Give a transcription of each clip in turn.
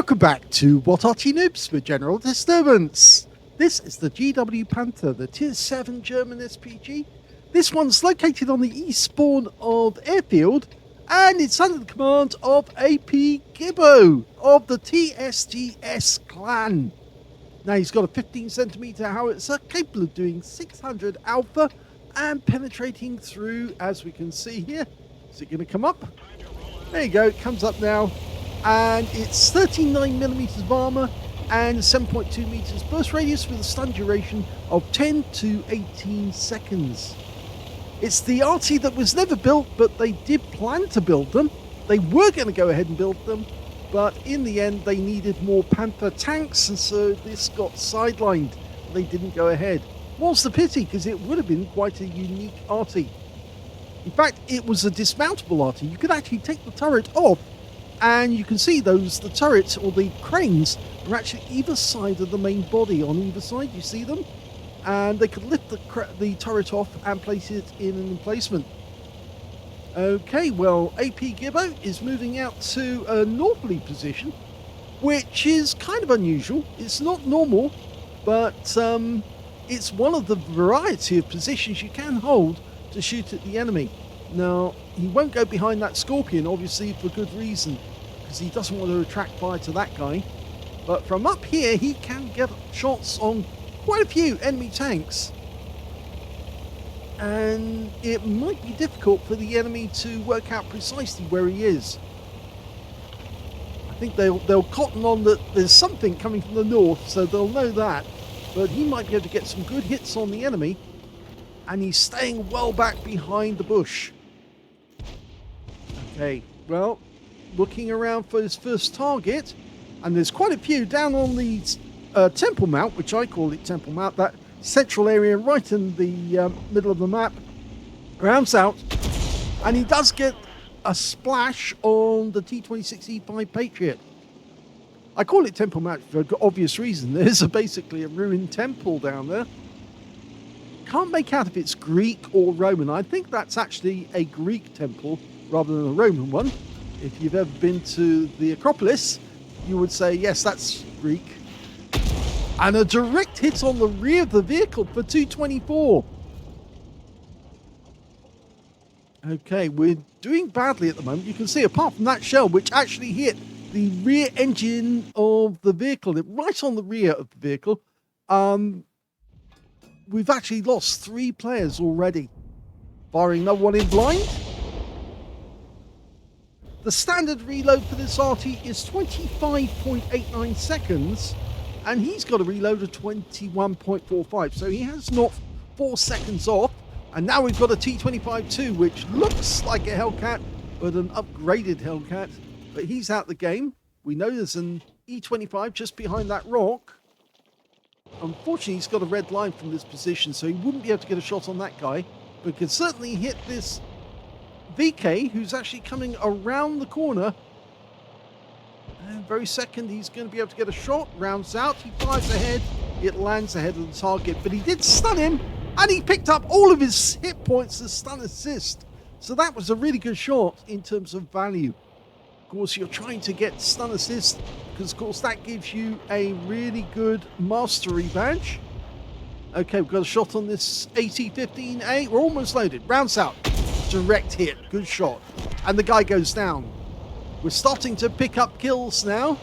Welcome back to What Arty Noobs with General Disturbance. This is the GW Panther, the Tier 7 German SPG. This one's located on the east spawn of Airfield, and it's under the command of apgibbo of the TSDS clan. Now he's got a 15cm howitzer capable of doing 600 alpha and penetrating through, as we can see here. Is it going to come up? There you go, it comes up now. And it's 39mm of armor and 7.2 meters burst radius with a stun duration of 10 to 18 seconds. It's the Arty that was never built, but they did plan to build them. They were going to go ahead and build them, but in the end they needed more Panther tanks, and so this got sidelined. They didn't go ahead. More's the pity, because it would have been quite a unique Arty. In fact, it was a dismountable Arty. You could actually take the turret off, and you can see the turrets or the cranes are actually either side of the main body. On either side, you see them, and they could lift the turret off and place it in an emplacement. Okay, well, apgibbo is moving out to a northerly position, which is kind of unusual. It's not normal, but it's one of the variety of positions you can hold to shoot at the enemy. Now, he won't go behind that Scorpion, obviously, for good reason, because he doesn't want to attract fire to that guy. But from up here, he can get shots on quite a few enemy tanks. And it might be difficult for the enemy to work out precisely where he is. I think they'll cotton on that there's something coming from the north, so they'll know that. But he might be able to get some good hits on the enemy. And he's staying well back behind the bush. Okay, well, looking around for his first target, and there's quite a few down on the Temple Mount, which I call it Temple Mount, that central area right in the middle of the map. Rounds out, and he does get a splash on the T26E5 Patriot. I call it Temple Mount for obvious reason. There's basically a ruined temple down there. Can't make out if it's Greek or Roman. I think that's actually a Greek temple rather than a Roman one. If you've ever been to the Acropolis, you would say, yes, that's Greek. And a direct hit on the rear of the vehicle for 224. Okay, we're doing badly at the moment. You can see, apart from that shell, which actually hit the rear engine of the vehicle, right on the rear of the vehicle, we've actually lost 3 players already. Firing another one in blind. The standard reload for this Arty is 25.89 seconds, and he's got a reload of 21.45, so he has knocked 4 seconds off. And now we've got a T25-2, which looks like a Hellcat, but an upgraded Hellcat. But he's out the game. We know there's an E25 just behind that rock. Unfortunately, he's got a red line from this position, so he wouldn't be able to get a shot on that guy, but could certainly hit this VK, who's actually coming around the corner. And very second, he's going to be able to get a shot. Rounds out, he fires ahead. It lands ahead of the target, but he did stun him, and he picked up all of his hit points as stun assist. So that was a really good shot in terms of value. Of course, you're trying to get stun assist, because of course that gives you a really good mastery badge. Okay, we've got a shot on this AT-15A. We're almost loaded. Rounds out. Direct hit. Good shot. And the guy goes down. We're starting to pick up kills now.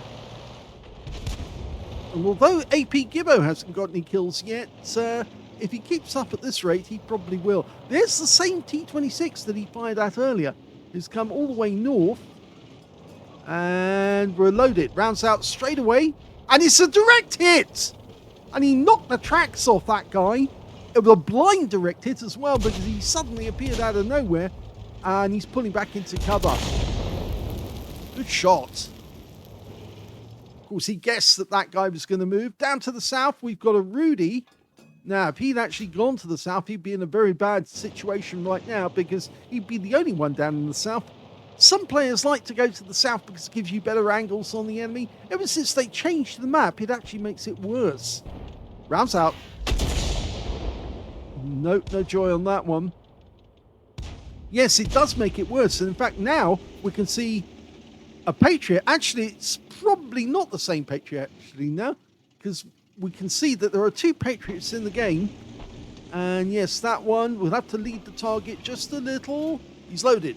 And although apgibbo hasn't got any kills yet, if he keeps up at this rate, he probably will. There's the same T26 that he fired at earlier. He's come all the way north. And we're loaded. Rounds out straight away. And it's a direct hit! And he knocked the tracks off that guy. It was a blind direct hit as well, because he suddenly appeared out of nowhere. And he's pulling back into cover. Good shot. Of course, he guessed that that guy was going to move. Down to the south, we've got a Rudy. Now, if he'd actually gone to the south, he'd be in a very bad situation right now, because he'd be the only one down in the south. Some players like to go to the south because it gives you better angles on the enemy. Ever since they changed the map, it actually makes it worse. Rounds out. Nope, no joy on that one. Yes, it does make it worse. And in fact, now we can see a Patriot. Actually, it's probably not the same Patriot actually now, because we can see that there are 2 Patriots in the game. And yes, that one will have to lead the target just a little. He's loaded.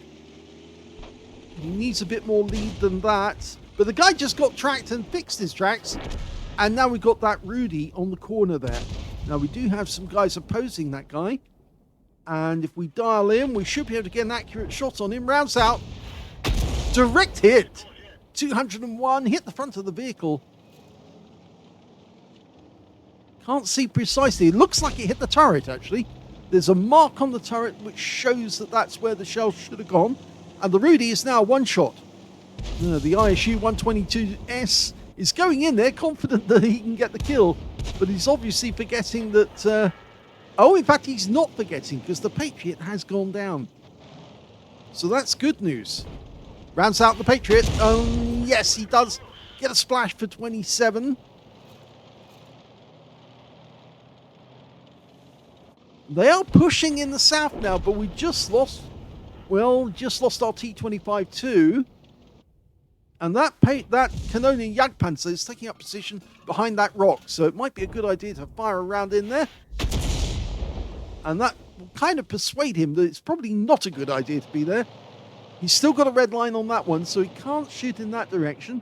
He needs a bit more lead than that. But the guy just got tracked and fixed his tracks. And now we've got that Rudy on the corner there. Now we do have some guys opposing that guy. And if we dial in, we should be able to get an accurate shot on him. Rounds out. Direct hit. 201. Hit the front of the vehicle. Can't see precisely. It looks like it hit the turret, actually. There's a mark on the turret which shows that that's where the shell should have gone. And the Rudy is now one shot. The ISU 122S is going in there confident that he can get the kill. But he's obviously forgetting that... oh, in fact, he's not forgetting because the Patriot has gone down. So that's good news. Rounds out the Patriot. Yes, he does get a splash for 27. They are pushing in the south now, but we just lost... well, just lost our T-25 too. And that Canonian Jagdpanzer is taking up position behind that rock. So it might be a good idea to fire a round in there. And that will kind of persuade him that it's probably not a good idea to be there. He's still got a red line on that one, so he can't shoot in that direction.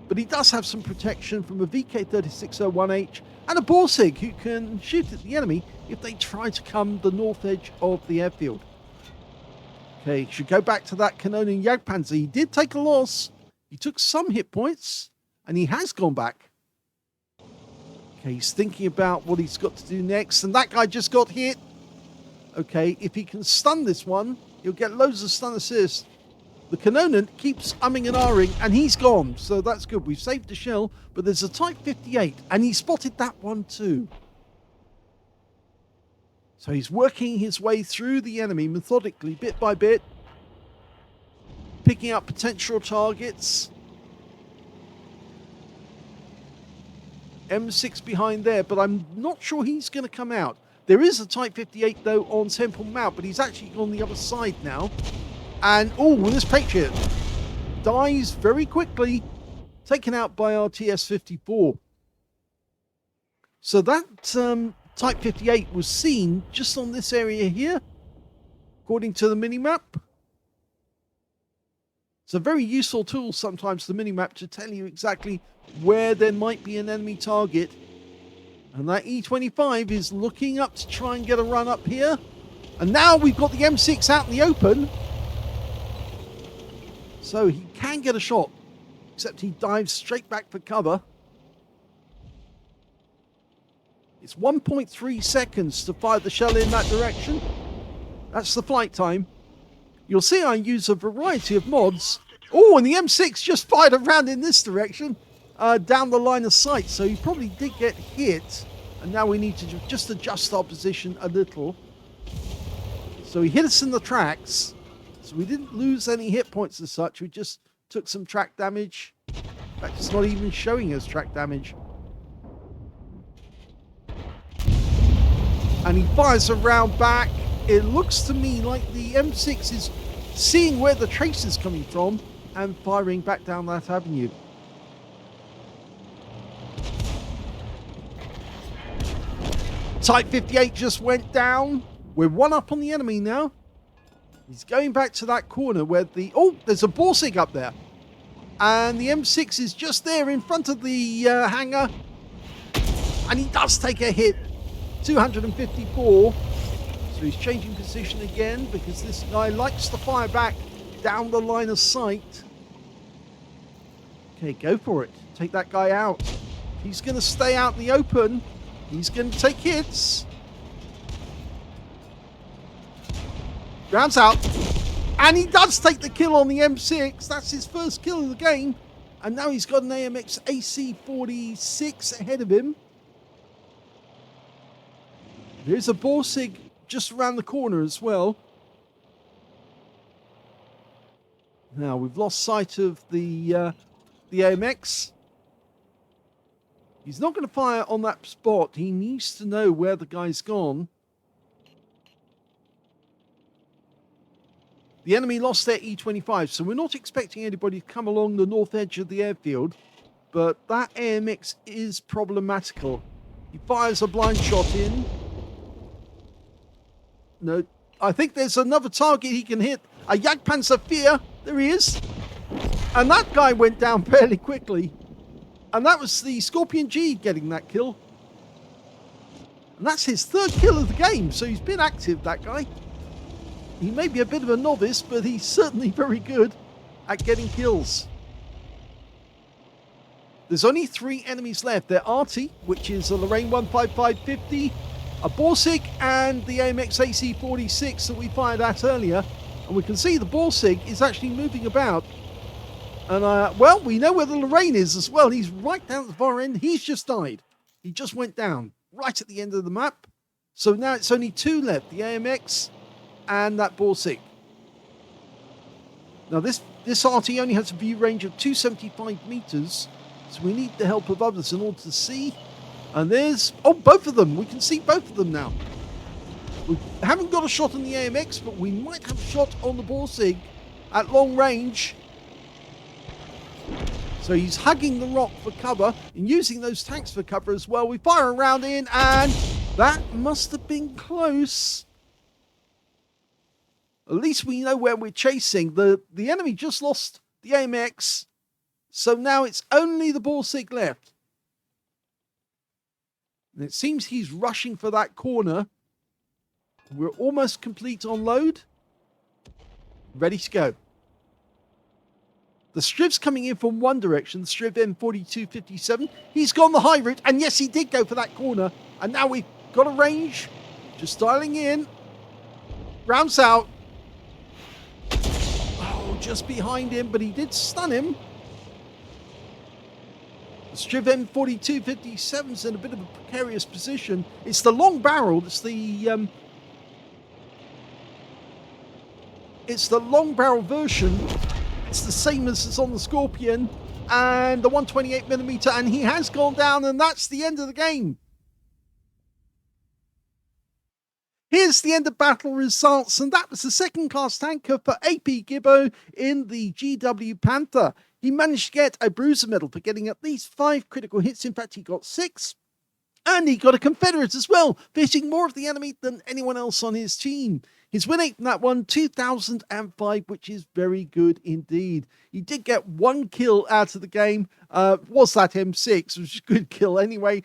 But he does have some protection from a VK3601H and a Borsig who can shoot at the enemy if they try to come the north edge of the airfield. Okay, should go back to that Canonian Jagdpanzer. He did take a loss. He took some hit points, and he has gone back. Okay, he's thinking about what he's got to do next, and that guy just got hit. Okay, if he can stun this one, he'll get loads of stun assists. The Canonian keeps umming and ahhing, and he's gone, so that's good. We've saved the shell, but there's a Type 58, and he spotted that one too. So he's working his way through the enemy methodically, bit by bit, picking up potential targets. M6 behind there, but I'm not sure he's going to come out. There is a Type 58, though, on Temple Mount, but he's actually on the other side now. And, oh, this Patriot dies very quickly, taken out by our TS-54. So that Type 58 was seen just on this area here, according to the minimap. It's a very useful tool sometimes, the minimap, to tell you exactly where there might be an enemy target. And that E25 is looking up to try and get a run up here. And now we've got the M6 out in the open. So he can get a shot, except he dives straight back for cover. It's 1.3 seconds to fire the shell in that direction. That's the flight time. You'll see I use a variety of mods. Oh, and the M6 just fired a round in this direction, down the line of sight. So he probably did get hit. And now we need to just adjust our position a little. So he hit us in the tracks. So we didn't lose any hit points as such. We just took some track damage. In fact, it's not even showing us track damage. And he fires a round back. It looks to me like the M6 is seeing where the trace is coming from and firing back down that avenue. Type 58 just went down. We're one up on the enemy now. He's going back to that corner where the... oh, there's a Borsig up there. And the M6 is just there in front of the hangar. And he does take a hit. 254. So he's changing position again because this guy likes to fire back down the line of sight. Okay, go for it. Take that guy out. He's going to stay out in the open. He's going to take hits. Rounds out. And he does take the kill on the M6. That's his first kill of the game. And now he's got an AMX AC-46 ahead of him. There's a Borsig just around the corner as well. Now we've lost sight of the AMX. He's not going to fire on that spot. He needs to know where the guy's gone. The enemy lost their E25, so we're not expecting anybody to come along the north edge of the airfield, but that AMX is problematical. He fires a blind shot in. No, I think there's another target he can hit. A Jagdpanzer IV. There he is. And that guy went down fairly quickly. And that was the Scorpion G getting that kill. And that's his third kill of the game, so he's been active, that guy. He may be a bit of a novice, but he's certainly very good at getting kills. There's only 3 enemies left. They're Arty, which is a Lorraine 15550, a Borsig, and the AMX AC46 that we fired at earlier. And we can see the Borsig is actually moving about. And, well, we know where the Lorraine is as well. He's right down at the far end. He's just died. He just went down right at the end of the map. So now it's only 2 left, the AMX and that Borsig. Now, this Arty only has a view range of 275 meters. So we need the help of others in order to see. And there's, oh, both of them. We can see both of them now. We haven't got a shot on the AMX, but we might have a shot on the Borsig at long range. So he's hugging the rock for cover and using those tanks for cover as well. We fire a round in, and that must have been close. At least we know where we're chasing. The enemy just lost the AMX, so now it's only the Borsig left. And it seems he's rushing for that corner. We're almost complete on load. Ready to go. The Striv's coming in from one direction, the Striv M4257. He's gone the high route, and yes, he did go for that corner. And now we've got a range. Just dialing in. Rounds out. Oh, just behind him, but he did stun him. The Striv M4257's in a bit of a precarious position. It's the long barrel. It's the long barrel version. It's the same as is on the Scorpion and the 128mm, and he has gone down, and that's the end of the game. Here's the end of battle results, and that was the second class tanker for apgibbo in the GW Panther. He managed to get a bruiser medal for getting at least 5 critical hits. In fact, he got 6. And he got a Confederate as well, hitting more of the enemy than anyone else on his team. His win rate from that one, 2005, which is very good indeed. He did get 1 kill out of the game. Was that M6, which is a good kill anyway.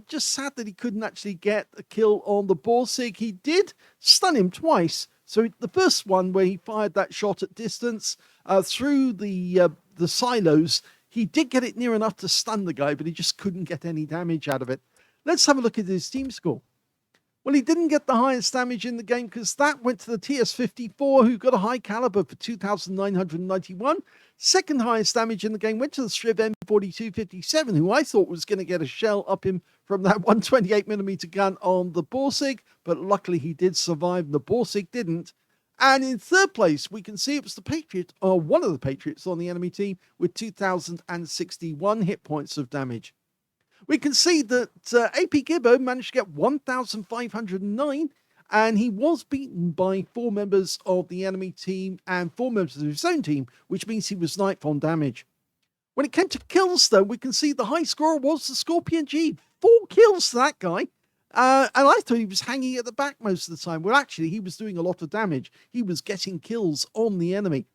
Just sad that he couldn't actually get a kill on the Borsig. He did stun him twice. So the first one where he fired that shot at distance through the silos, he did get it near enough to stun the guy, but he just couldn't get any damage out of it. Let's have a look at his team score. Well, he didn't get the highest damage in the game because that went to the TS54, who got a high caliber for 2,991. Second highest damage in the game went to the Striv M4257, who I thought was going to get a shell up him from that 128mm gun on the Borsig, but luckily he did survive and the Borsig didn't. And in third place, we can see it was the Patriot, or one of the Patriots on the enemy team, with 2,061 hit points of damage. We can see that apgibbo managed to get 1,509, and he was beaten by 4 members of the enemy team and 4 members of his own team, which means he was ninth on damage. When it came to kills, though, we can see the high scorer was the Scorpion G. 4 kills to that guy. And I thought he was hanging at the back most of the time. Well, actually, he was doing a lot of damage. He was getting kills on the enemy.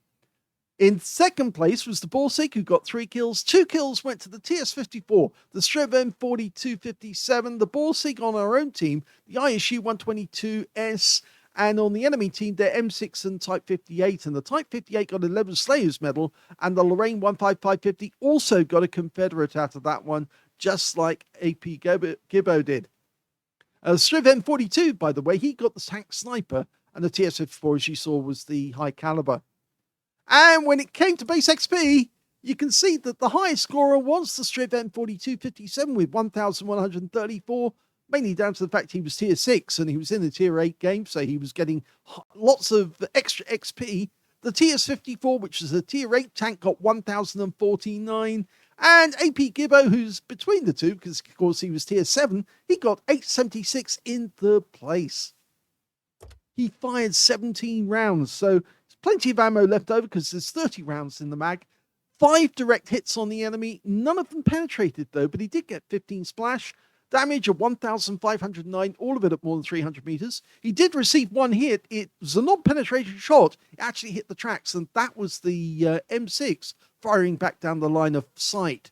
In second place was the Borsig, who got 3 kills. 2 kills went to the TS54, the Striv M4257, the Borsig on our own team, the ISU 122S, and on the enemy team, their M6 and Type 58. And the Type 58 got 11 Slayers medal, and the Lorraine 15550 also got a Confederate out of that one, just like apgibbo did. Striv M42, by the way, he got the tank sniper, and the TS54, as you saw, was the high caliber. And when it came to base XP, you can see that the highest scorer was the Striv M4257 with 1,134, mainly down to the fact he was tier 6 and he was in the tier 8 game, so he was getting lots of extra XP. The TS54, which is a tier 8 tank, got 1,049. And apgibbo, who's between the two, because of course he was tier 7, he got 876 in third place. He fired 17 rounds, so Plenty of ammo left over because there's 30 rounds in the mag. 5 direct hits on the enemy. None of them penetrated though, but he did get 15 splash. Damage of 1,509, all of it at more than 300 meters. He did receive 1 hit. It was a non-penetration shot. It actually hit the tracks, and that was the M6 firing back down the line of sight.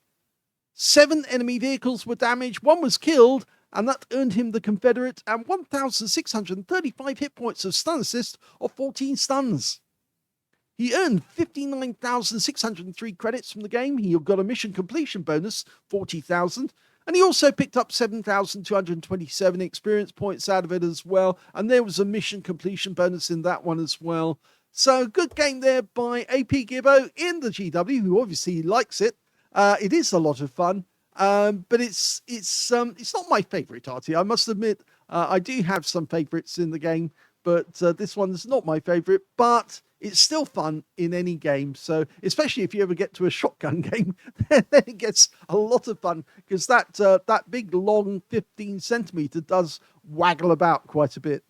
7 enemy vehicles were damaged. 1 was killed, and that earned him the Confederate and 1,635 hit points of stun assist of 14 stuns. He earned 59,603 credits from the game. He got a mission completion bonus, 40,000. And he also picked up 7,227 experience points out of it as well. And there was a mission completion bonus in that one as well. So good game there by apgibbo in the GW, who obviously likes it. It is a lot of fun, but it's not my favourite, Arty. I must admit, I do have some favourites in the game, but this one's not my favourite. But it's still fun in any game. So especially if you ever get to a shotgun game, then it gets a lot of fun because that big long 15 centimeter does waggle about quite a bit.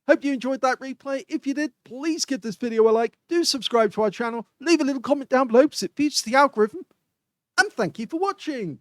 Hope you enjoyed that replay. If you did, please give this video a like. Do subscribe to our channel. Leave a little comment down below because it feeds the algorithm. And thank you for watching.